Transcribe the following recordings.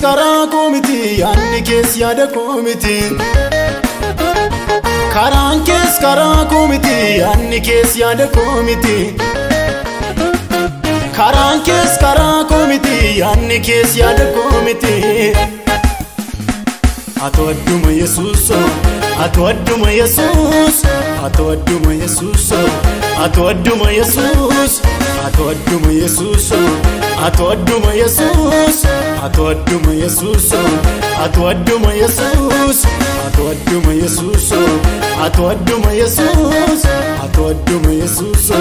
karaa komiti yaadni kees yaada komiti karaan kees karaa komiti yaadni kees yaada komiti karaan kees karaa komiti yaadni kees yaada komiti Atwaduma Yesus Atwaduma Yesus Atwaduma Yesus Atwaduma Yesus Atwaduma Yesus Atwaduma Yesus Atwaduma Yesus Atwaduma Yesus Atwaduma Yesus Atwaduma Yesus Atwaduma Yesus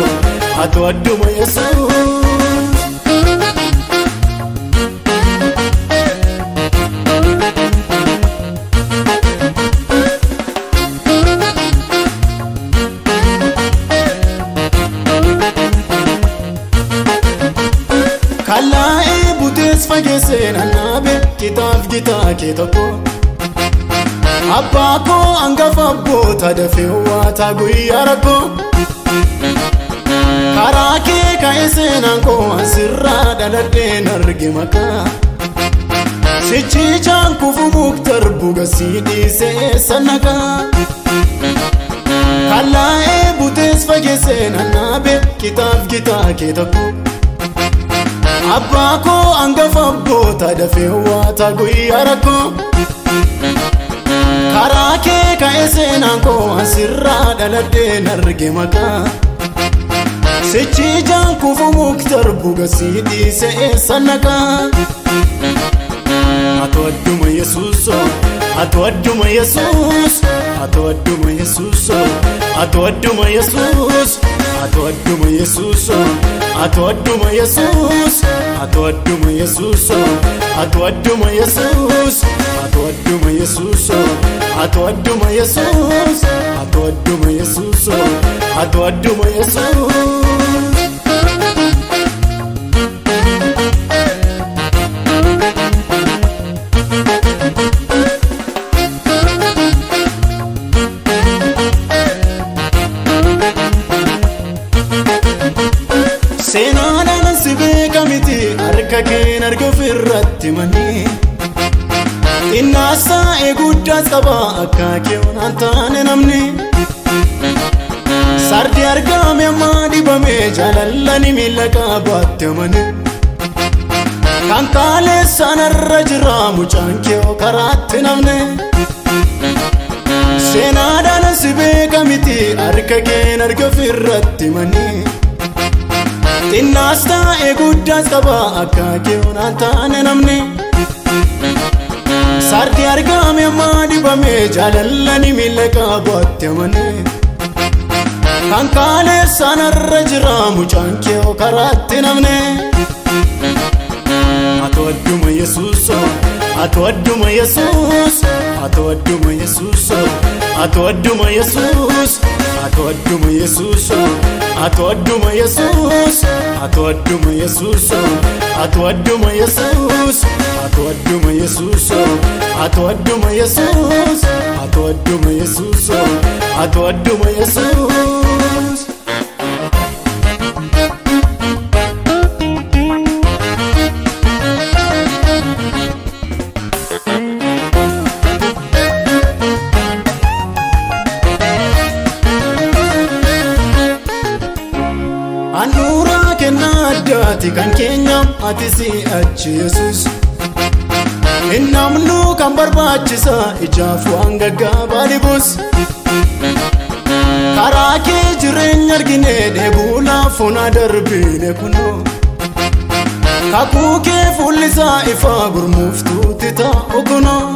Atwaduma Yesus Kala'e butes fagesen anabe kitaaf gitaa kee tokko abbaa koo hangafa abboota dafee waataa guyyaa rakkoo karaa kee ka'ee seenaan koo asirraa dhaladheen arge maqaa sichichaan kufu muktar bugasii dhiisee sannakaa Kala'e butes fagesen anabe kitaaf gitaa kee tokko Abba ko hangafa abboota dafee waataa guyyaa rakkoo karaa kee ka'ee seenaan koo asirraa dhaladheen arge maqaa sichichaan kufu muktar bugasii dhiisee sannakaa Atwaduma Yesus Atwaduma Yesus Atwaduma Yesus Atwaduma Yesus Atwaduma Yesus Atwaduma Yesus Atwaduma Yesus Atwaduma Yesus Atwaduma Yesus Atwaduma Yesus Atwaduma Yesus Atwaduma Yesus Seenaan sibe kamiti harka keen arga firratti mani Innaasa eeguddaas qaba akka keewwan antaane namni Sardi argame amma dibame jaalallani miila qabaatte mani Kan kaaleessaan irra jira mucaan keewoo karaatti namne Seenaan sibe kamiti harka keen arga firratti mani Innaasta eeguddaas qaba akka keewwan antaane namni Sardi argame amma dibame jaalallani miila qabaatte mani Kan kaaleessaan irra jira mucaan keewoo karaatti namne Atwaduma Yesus Atwaduma Yesus Atwaduma Yesus Atwaduma Yesus Atwaduma Yesus Atwaduma Yesus Atwaduma Yesus Atwaduma Yesus Atwaduma Yesus Atwaduma Yesus Atwaduma Yesus Atwaduma Yesus Anura kenna addaati kan keenya ati si achi Yesus Innamnu kan barbaachisa ijaaf waan gaggaabaa dhibus karaa kee jireenya argine dheebuu laafuuna darbine kunoo kakuu kee fuullisaa ifaa gurmuuftuutti ta'u kunoo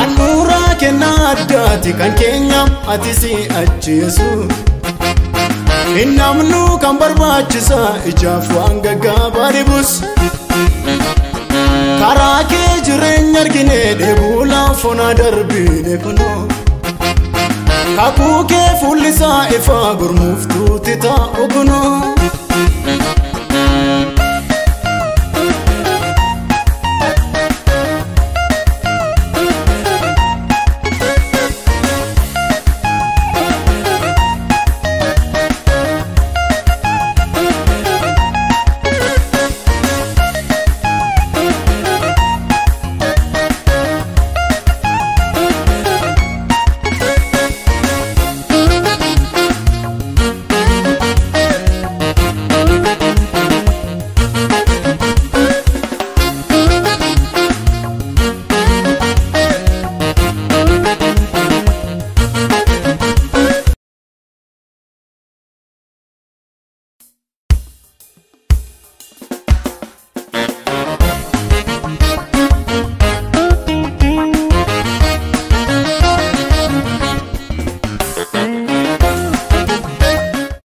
Anura kenna addaati kan keenya ati si achi Yesus Innamnu kan barbaachisa ijaaf waan gaggaabaa dhibus karaa kee jireenya argine dheebuu laafuuna darbine kunoo kakuu kee fuullisaa ifaa gurmuuftuutti ta'u kunoo